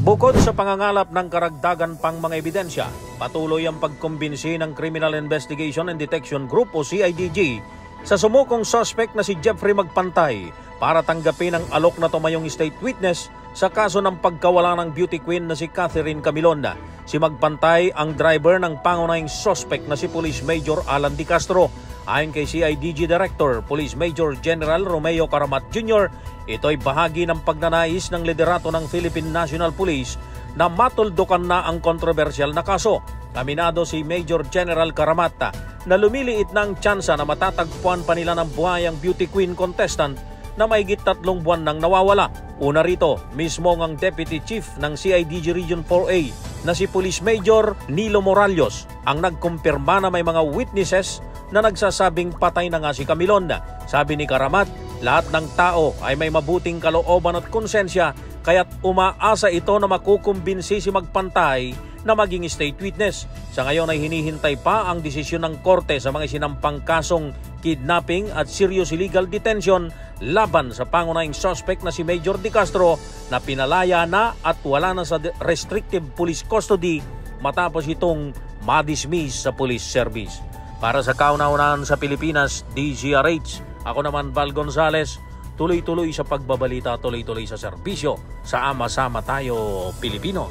Bukod sa pangangalap ng karagdagan pang mga ebidensya, patuloy ang pagkumbinsi ng Criminal Investigation and Detection Group o CIDG sa sumukong suspect na si Jeffrey Magpantay para tanggapin ang alok na tumayong state witness sa kaso ng pagkawala ng beauty queen na si Catherine Camilon. Si Magpantay ang driver ng pangunahing suspect na si Police Major Alan Di Castro. Ayon kay CIDG Director, Police Major General Romeo Caramat Jr., ito'y bahagi ng pagnanais ng liderato ng Philippine National Police na matuldukan na ang kontrobersyal na kaso. Aminado si Major General Caramat na lumiliit na ang tsansa na matatagpuan pa nila ng buhayang beauty queen contestant na mahigit 3 buwan nang nawawala. Una rito, mismo ang Deputy Chief ng CIDG Region 4A na si Police Major Nilo Moralios ang nagkumpirma na may mga witnesses na nagsasabing patay na nga si Camilon. Sabi ni Caramat, lahat ng tao ay may mabuting kalooban at konsensya kaya't umaasa ito na makukumbinsi si Magpantay na maging state witness. Sa ngayon ay hinihintay pa ang desisyon ng korte sa mga sinampang kasong kidnapping at serious illegal detention laban sa pangunahing suspect na si Major Di Castro na pinalaya na at wala na sa restrictive police custody matapos itong madismiss sa police service. Para sa kauna-unahan sa Pilipinas, DZRH, ako naman Val Gonzales, tuloy-tuloy sa pagbabalita, tuloy-tuloy sa serbisyo. Sama-sama tayo, Pilipino.